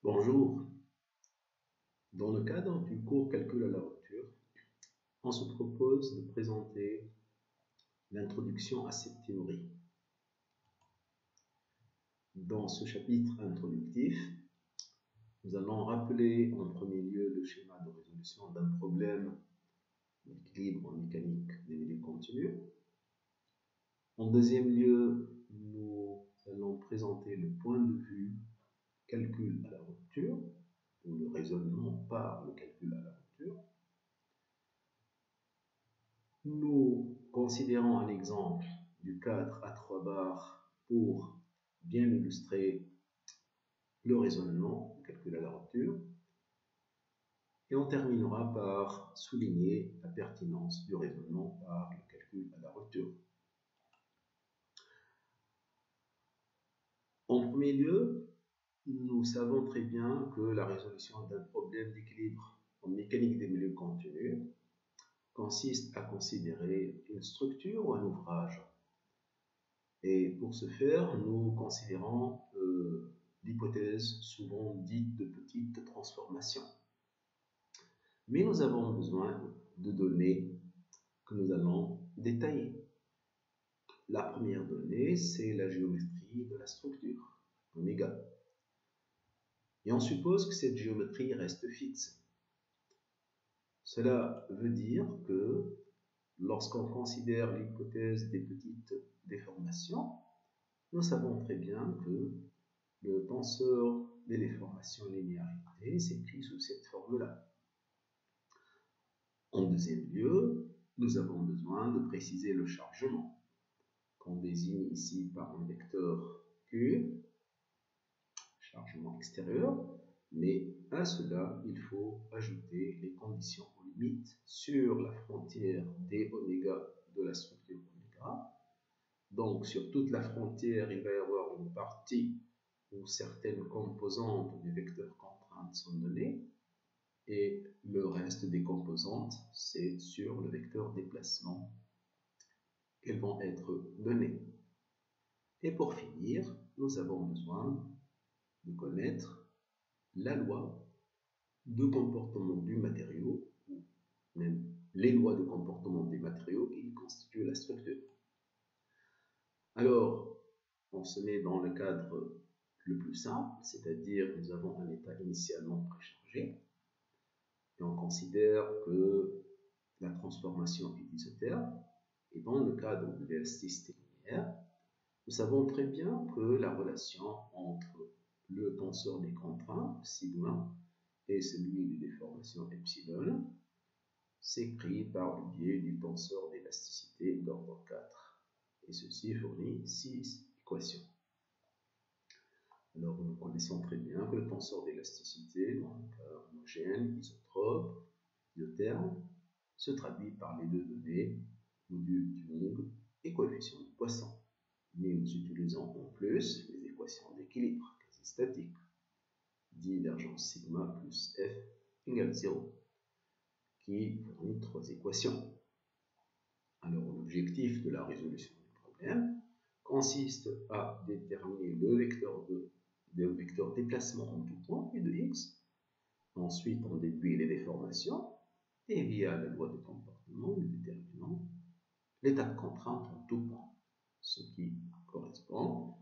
Bonjour. Dans le cadre du cours Calcul à la rupture, on se propose de présenter l'introduction à cette théorie. Dans ce chapitre introductif, nous allons rappeler en premier lieu le schéma de résolution d'un problème d'équilibre en mécanique des milieux continus. En deuxième lieu, nous allons présenter le point de vue calcul à la rupture, ou le raisonnement par le calcul à la rupture. Nous considérons un exemple du cadre à 3 barres pour bien illustrer le raisonnement, le calcul à la rupture. Et on terminera par souligner la pertinence du raisonnement par le calcul à la rupture. En premier lieu, nous savons très bien que la résolution d'un problème d'équilibre en mécanique des milieux continus consiste à considérer une structure ou un ouvrage. Et pour ce faire, nous considérons l'hypothèse souvent dite de petite transformation. Mais nous avons besoin de données que nous allons détailler. La première donnée, c'est la géométrie de la structure, oméga. Et on suppose que cette géométrie reste fixe. Cela veut dire que lorsqu'on considère l'hypothèse des petites déformations, nous savons très bien que le tenseur des déformations linéarité s'écrit sous cette forme-là. En deuxième lieu, nous avons besoin de préciser le chargement, qu'on désigne ici par un vecteur Q, chargement extérieur, mais à cela, il faut ajouter les conditions aux limites sur la frontière d oméga de la structure oméga. Donc, sur toute la frontière, il va y avoir une partie où certaines composantes du vecteur contrainte sont données, et le reste des composantes, c'est sur le vecteur déplacement qu'elles vont être données. Et pour finir, nous avons besoin de connaître la loi de comportement du matériau, ou même les lois de comportement des matériaux qui constituent la structure. Alors, on se met dans le cadre le plus simple, c'est-à-dire nous avons un état initialement préchargé, et on considère que la transformation est isotherme, et dans le cadre de l'élasticité linéaire, nous savons très bien que la relation entre le tenseur des contraintes, sigma, et celui des déformations epsilon, s'écrit par le biais du tenseur d'élasticité d'ordre 4. Et ceci fournit 6 équations. Alors, nous connaissons très bien que le tenseur d'élasticité, dans le cas homogène, isotrope, isotherme, se traduit par les deux données, module du Young et coefficient de Poisson. Mais nous utilisons en plus les équations d'équilibre quasi-statique. Divergence sigma plus f égale 0, qui fournit 3 équations. Alors, l'objectif de la résolution du problème consiste à déterminer le vecteur déplacement en tout point, et de x. Ensuite, on déduit les déformations, et via la loi de comportement, nous déterminons l'état de contrainte en tout point, ce qui correspond,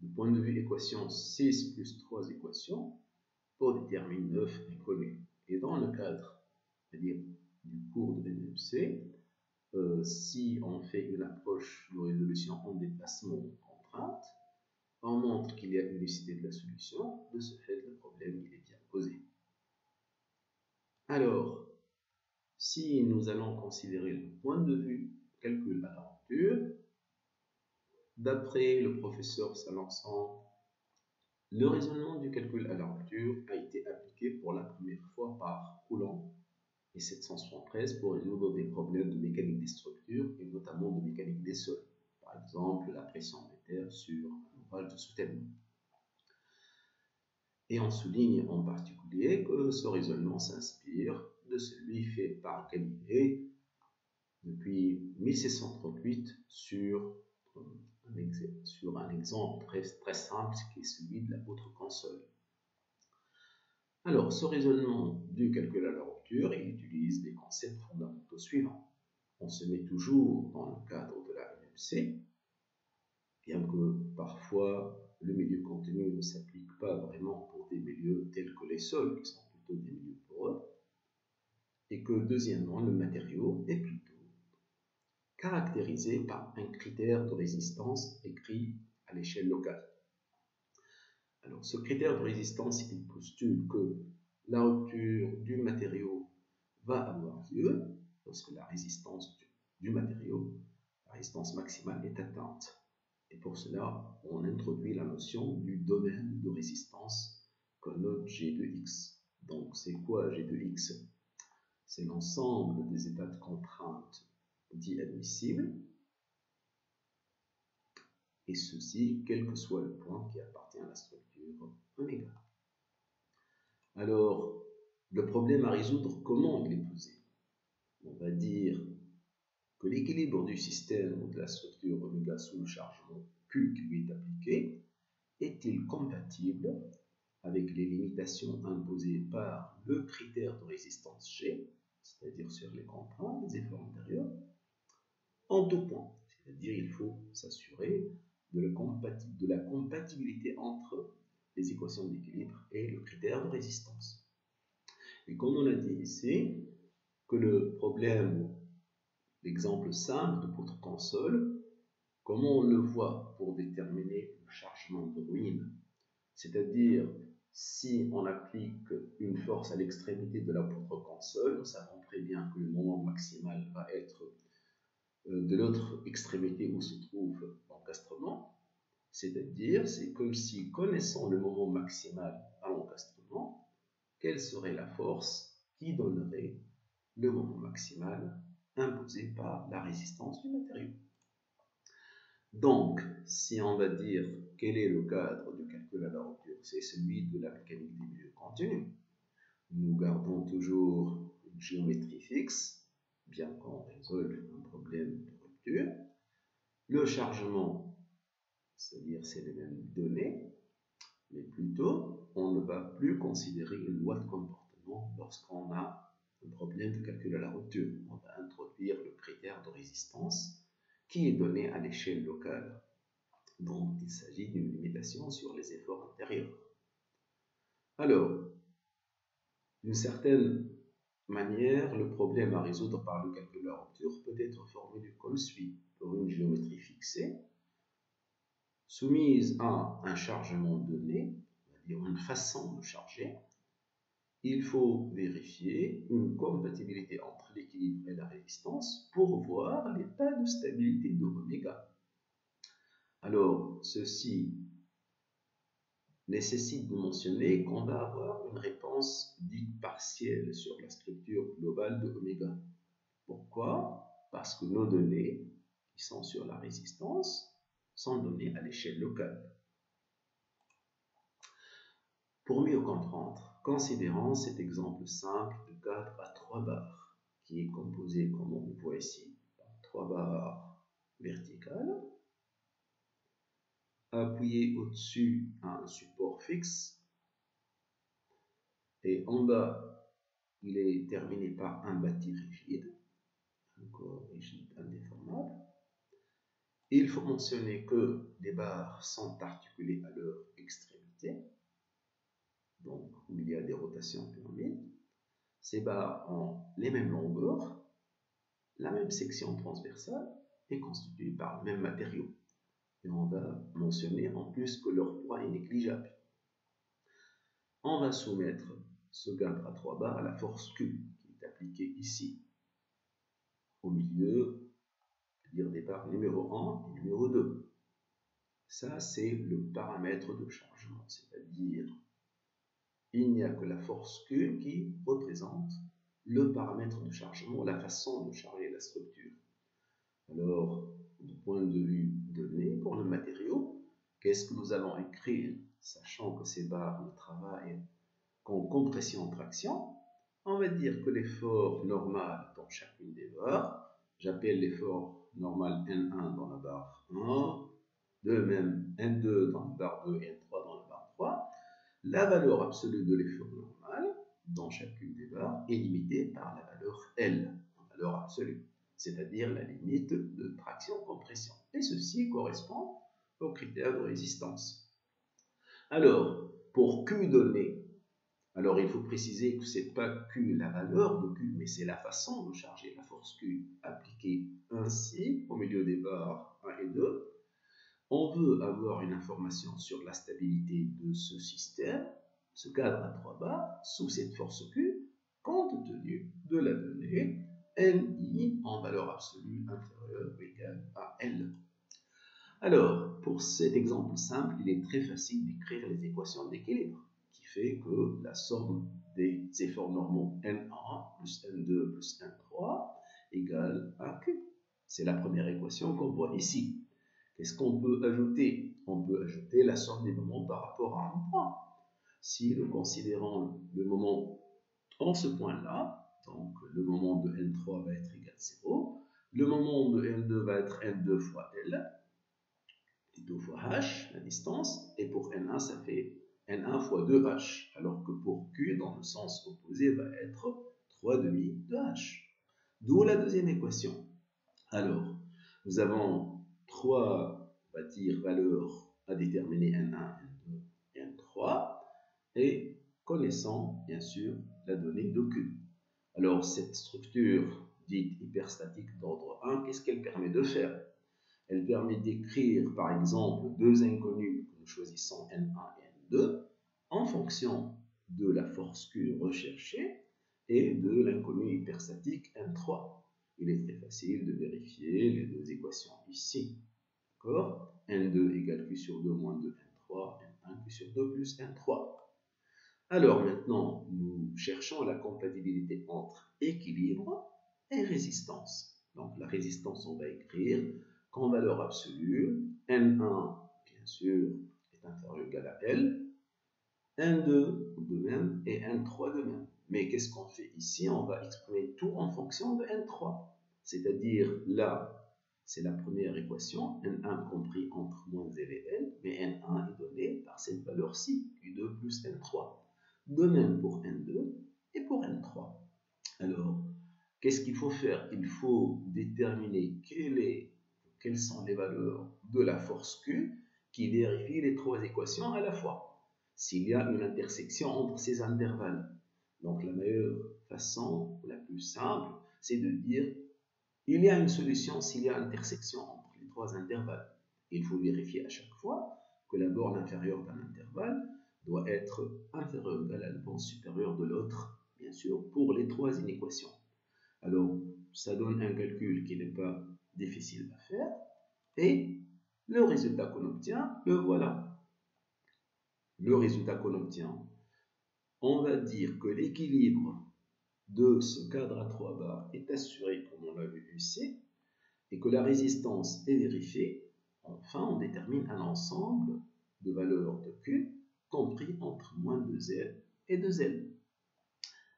du point de vue équation 6 plus 3 équations, pour déterminer 9 inconnus. Et dans le cadre, c'est-à-dire du cours de MMC, si on fait une approche de résolution en déplacement de contrainte, on montre qu'il y a unicité de la solution. De ce fait, le problème il est bien posé. Alors, si nous allons considérer le point de vue calcul à la rupture, d'après le professeur Salançon, le raisonnement du calcul à la rupture a été appliqué pour la première fois par Coulomb et 773 pour résoudre des problèmes de mécanique des structures et notamment de mécanique des sols, par exemple la pression des terres sur un ouvrage de soutènement. Et on souligne en particulier que ce raisonnement s'inspire de celui fait par Galilée depuis 1638 sur un exemple très simple qui est celui de la poutre console. Alors, ce raisonnement du calcul à la rupture, il utilise les concepts fondamentaux suivants. On se met toujours dans le cadre de la MMC, bien que parfois le milieu contenu ne s'applique pas vraiment pour des milieux tels que les sols, qui sont plutôt des milieux poreux, et que deuxièmement, le matériau est plutôt caractérisé par un critère de résistance écrit à l'échelle locale. Alors, ce critère de résistance, il postule que la rupture du matériau va avoir lieu lorsque la résistance du matériau, la résistance maximale, est atteinte. Et pour cela, on introduit la notion du domaine de résistance qu'on note G de X. Donc, c'est quoi G de X? C'est l'ensemble des états de contrainte dits admissibles, et ceci, quel que soit le point qui appartient à la structure oméga. Alors, le problème à résoudre, comment il est posé? On va dire que l'équilibre du système ou de la structure oméga sous le chargement Q qui lui est appliqué est-il compatible avec les limitations imposées par le critère de résistance G, c'est-à-dire sur les contraintes des efforts antérieurs, en deux points. C'est-à-dire il faut s'assurer de la compatibilité entre les équations d'équilibre et le critère de résistance. Et comme on a dit ici, que le problème, l'exemple simple de poutre console, comment on le voit pour déterminer le chargement de ruine, c'est-à-dire si on applique une force à l'extrémité de la poutre console, nous savons très bien que le moment maximal va être de l'autre extrémité où se trouve l'encastrement, c'est-à-dire c'est comme si, connaissant le moment maximal à l'encastrement, quelle serait la force qui donnerait le moment maximal imposé par la résistance du matériau. Donc, si on va dire quel est le cadre du calcul à la rupture, c'est celui de la mécanique des milieux contenus. Nous gardons toujours une géométrie fixe, bien qu'on résolve un problème de rupture. Le chargement, c'est-à-dire c'est les mêmes données, mais plutôt on ne va plus considérer une loi de comportement lorsqu'on a un problème de calcul à la rupture. On va introduire le critère de résistance qui est donné à l'échelle locale. Donc il s'agit d'une limitation sur les efforts intérieurs. Alors, d'une certaine manière, le problème à résoudre par le calcul de la rupture peut être formulé comme suit. Pour une géométrie fixée, soumise à un chargement donné, on va dire une façon de charger, il faut vérifier une compatibilité entre l'équilibre et la résistance pour voir l'état de stabilité de oméga. Alors, ceci nécessite de mentionner qu'on va avoir une réponse dite partielle sur la structure globale de oméga. Pourquoi? Parce que nos données qui sont sur la résistance sont données à l'échelle locale. Pour mieux comprendre, considérons cet exemple simple de cadre à 3 barres, qui est composé, comme on le voit ici, par 3 barres verticales, appuyées au-dessus à un support fixe, et en bas, il est terminé par un bâti rigide, un corps rigide indéformable. Il faut mentionner que les barres sont articulées à leur extrémité, donc où il y a des rotations pyramides. Ces barres ont les mêmes longueurs, la même section transversale et constituées par le même matériau. Et on va mentionner en plus que leur poids est négligeable. On va soumettre ce cadre à 3 barres à la force Q qui est appliquée ici, au milieu, c'est-à-dire des barres numéro 1 et numéro 2. Ça, c'est le paramètre de chargement, c'est-à-dire il n'y a que la force Q qui représente le paramètre de chargement, la façon de charger la structure. Alors, du point de vue donné pour le matériau, qu'est-ce que nous allons écrire, sachant que ces barres ne travaillent qu'en compression-traction? On va dire que l'effort normal dans chacune des barres, j'appelle l'effort normal N1 dans la barre 1, de même N2 dans la barre 2 et N3 dans la barre 3, la valeur absolue de l'effort normal dans chacune des barres est limité par la valeur L, en valeur absolue, c'est-à-dire la limite de traction-compression. Et ceci correspond au critère de résistance. Alors, pour Q donné, alors il faut préciser que ce n'est pas Q la valeur de Q, mais c'est la façon de charger la force Q appliquée ainsi au milieu des barres 1 et 2. On veut avoir une information sur la stabilité de ce système, ce cadre à 3 barres, sous cette force Q, compte tenu de la donnée Li en valeur absolue inférieure ou égale à L. Alors, pour cet exemple simple, il est très facile d'écrire les équations d'équilibre, qui fait que la somme des efforts normaux N1 plus N2 plus N3 égale à Q. C'est la première équation qu'on voit ici. Qu'est-ce qu'on peut ajouter? On peut ajouter la somme des moments par rapport à un point. Si nous considérons le moment en ce point-là, donc le moment de N3 va être égal à 0, le moment de N2 va être N2 fois L, et 2 fois H, la distance, et pour N1, ça fait N1 fois 2H, alors que pour Q, dans le sens opposé, va être 3 demi de H. D'où la deuxième équation. Alors, nous avons 3, on va dire, valeurs à déterminer N1, N2 et N3, et connaissant, bien sûr, la donnée de Q. Alors, cette structure dite hyperstatique d'ordre 1, qu'est-ce qu'elle permet de faire? Elle permet d'écrire, par exemple, deux inconnus que nous choisissons N1 et N2 en fonction de la force Q recherchée et de l'inconnu hyperstatique N3. Il est très facile de vérifier les deux équations ici. D'accord? N2 égale Q sur 2 moins 2 N3, N1 Q sur 2 plus N3. Alors maintenant, nous cherchons la compatibilité entre équilibre et résistance. Donc la résistance, on va écrire qu'en valeur absolue, N1, bien sûr, est inférieur ou égal à L, N2 de même et N3 de même. Mais qu'est-ce qu'on fait ici? On va exprimer tout en fonction de N3. C'est-à-dire là, c'est la première équation, N1 compris entre moins L et L, mais N1 est donné par cette valeur-ci, Q2 plus N3. De même pour N2 et pour N3. Alors, qu'est-ce qu'il faut faire? Il faut déterminer quelles sont les valeurs de la force Q qui vérifie les trois équations à la fois, s'il y a une intersection entre ces intervalles. Donc la meilleure façon, la plus simple, c'est de dire il y a une solution s'il y a intersection entre les trois intervalles. Il faut vérifier à chaque fois que la borne inférieure d'un intervalle doit être inférieure ou égale à la borne supérieure de l'autre, bien sûr, pour les trois inéquations. Alors, ça donne un calcul qui n'est pas difficile à faire, et le résultat qu'on obtient, le voilà. Le résultat qu'on obtient, on va dire que l'équilibre de ce cadre à 3 barres est assuré, comme on l'a vu ici, et que la résistance est vérifiée. Enfin, on détermine un ensemble de valeurs de Q compris entre moins 2L et 2L.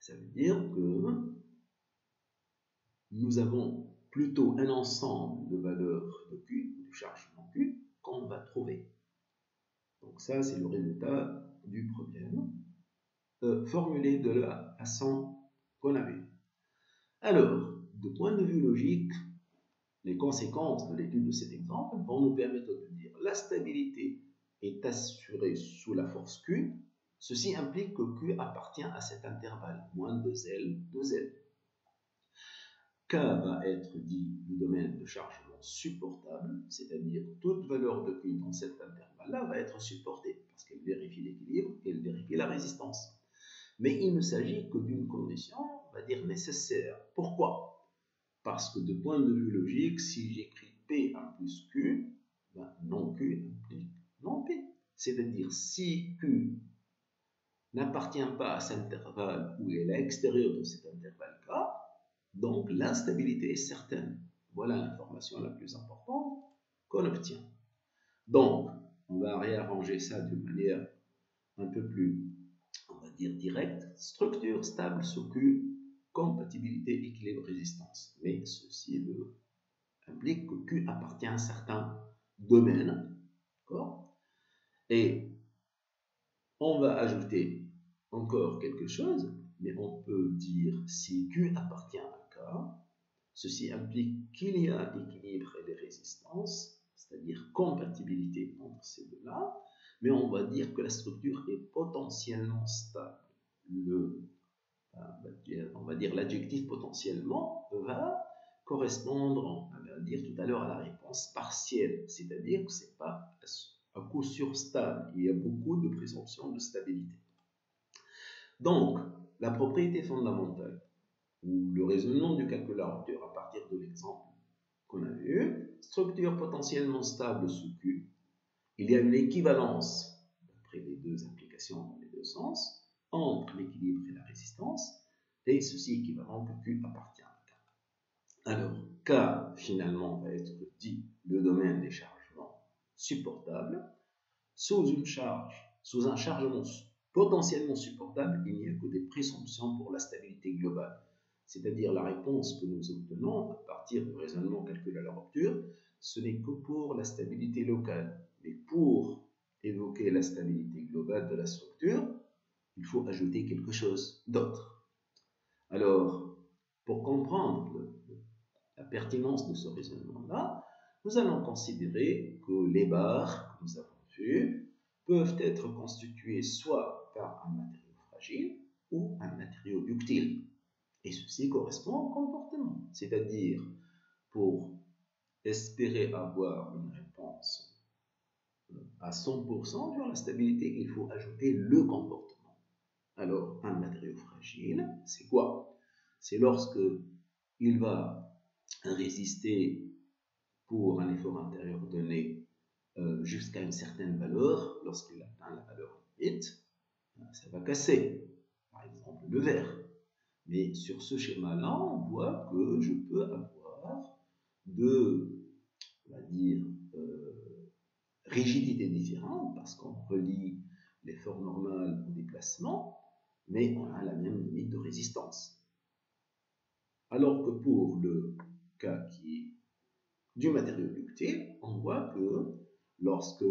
Ça veut dire que nous avons plutôt un ensemble de valeurs de Q, de chargement Q, qu'on va trouver. Donc ça, c'est le résultat du problème formulé de la façon qu'on avait. Alors, de point de vue logique, les conséquences de l'étude de cet exemple vont nous permettre de dire la stabilité est assurée sous la force Q. Ceci implique que Q appartient à cet intervalle, moins 2L, 2L. K va être dit le domaine de chargement supportable, c'est-à-dire toute valeur de Q dans cet intervalle-là va être supportée, parce qu'elle vérifie l'équilibre et elle vérifie la résistance. Mais il ne s'agit que d'une condition, on va dire, nécessaire. Pourquoi? Parce que de point de vue logique, si j'écris P1 plus Q, ben non Q implique non P. C'est-à-dire si Q n'appartient pas à cet intervalle ou est à l'extérieur de cet intervalle K, donc l'instabilité est certaine. Voilà l'information la plus importante qu'on obtient. Donc, on va réarranger ça d'une manière un peu plus, on va dire, directe. Structure stable sous Q, compatibilité, équilibre, résistance. Mais ceci implique que Q appartient à un certain domaine. D'accord? Et on va ajouter encore quelque chose, mais on peut dire si Q appartient à K, ceci implique qu'il y a équilibre des résistances, c'est-à-dire compatibilité entre ces deux-là, mais on va dire que la structure est potentiellement stable. On va dire l'adjectif potentiellement va correspondre, on va dire tout à l'heure, à la réponse partielle, c'est-à-dire que ce n'est pas à coup sûr stable, il y a beaucoup de présomptions de stabilité. Donc, la propriété fondamentale, ou le raisonnement du calcul à rupture à partir de l'exemple qu'on a vu, structure potentiellement stable sous Q, il y a une équivalence, d'après les deux applications dans les deux sens, entre l'équilibre et la résistance, et ceci équivalent que Q appartient à K. Alors, K, finalement, va être dit le domaine des chargements supportables. Sous un chargement potentiellement supportable, il n'y a que des présomptions pour la stabilité globale. C'est-à-dire la réponse que nous obtenons à partir du raisonnement calcul à la rupture, ce n'est que pour la stabilité locale. Mais pour évoquer la stabilité globale de la structure, il faut ajouter quelque chose d'autre. Alors, pour comprendre la pertinence de ce raisonnement-là, nous allons considérer que les barres que nous avons vues peuvent être constituées soit par un matériau fragile ou un matériau ductile. Et ceci correspond au comportement. C'est-à-dire, pour espérer avoir une réponse à 100% sur la stabilité, il faut ajouter le comportement. Alors, un matériau fragile, c'est quoi? C'est lorsque il va résister pour un effort intérieur donné jusqu'à une certaine valeur, lorsqu'il atteint la valeur limite, ça va casser. Par exemple, le verre. Mais sur ce schéma-là, on voit que je peux avoir deux, on va dire, rigidités différentes, parce qu'on relie l'effort normal au déplacement, mais on a la même limite de résistance. Alors que pour le cas qui est du matériau ductile, on voit que lorsque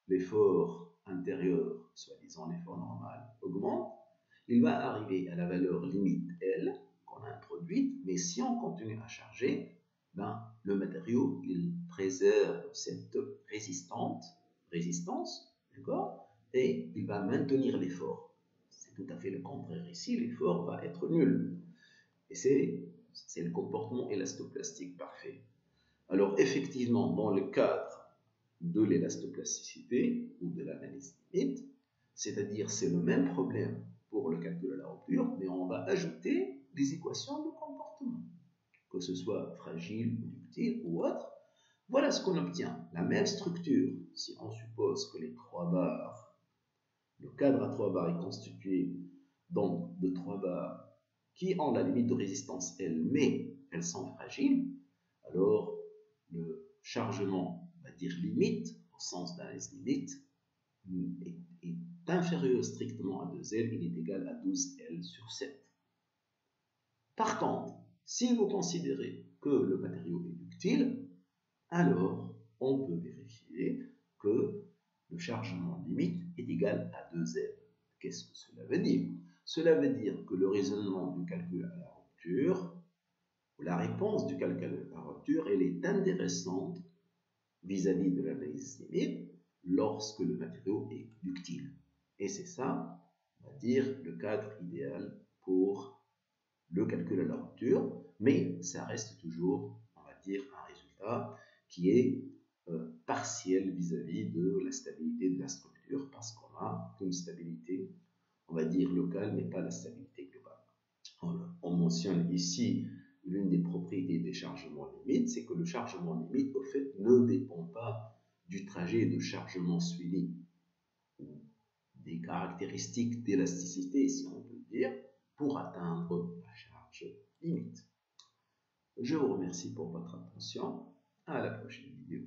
l'effort intérieur, soi-disant l'effort normal, augmente, il va arriver à la valeur limite L qu'on a introduite, mais si on continue à charger, le matériau il préserve cette résistance, d'accord, et il va maintenir l'effort. C'est tout à fait le contraire ici, l'effort va être nul. Et c'est le comportement élastoplastique parfait. Alors effectivement, dans le cadre de l'élastoplasticité ou de l'analyse limite, c'est-à-dire c'est le même problème pour le calcul à la rupture, mais on va ajouter des équations de comportement, que ce soit fragile, ductile ou autre. Voilà ce qu'on obtient. La même structure, si on suppose que les trois barres, le cadre à trois barres est constitué donc de trois barres qui ont la limite de résistance L, mais elles sont fragiles, alors le chargement, on va dire limite, au sens d'analyse limite, est inférieur strictement à 2L, il est égal à 12L sur 7. Par contre, si vous considérez que le matériau est ductile, alors on peut vérifier que le chargement limite est égal à 2L. Qu'est-ce que cela veut dire? Cela veut dire que le raisonnement du calcul à la rupture, ou la réponse du calcul à la rupture, elle est intéressante vis-à-vis de l'analyse limite lorsque le matériau est ductile. Et c'est ça, on va dire, le cadre idéal pour le calcul à la rupture, mais ça reste toujours, on va dire, un résultat qui est partiel vis-à-vis de la stabilité de la structure, parce qu'on a une stabilité, on va dire, locale, mais pas la stabilité globale. On mentionne ici l'une des propriétés des chargements limites, c'est que le chargement limite, au fait, ne dépend pas du trajet de chargement suivi, ou des caractéristiques d'élasticité, si on peut dire, pour atteindre la charge limite. Je vous remercie pour votre attention. À la prochaine vidéo.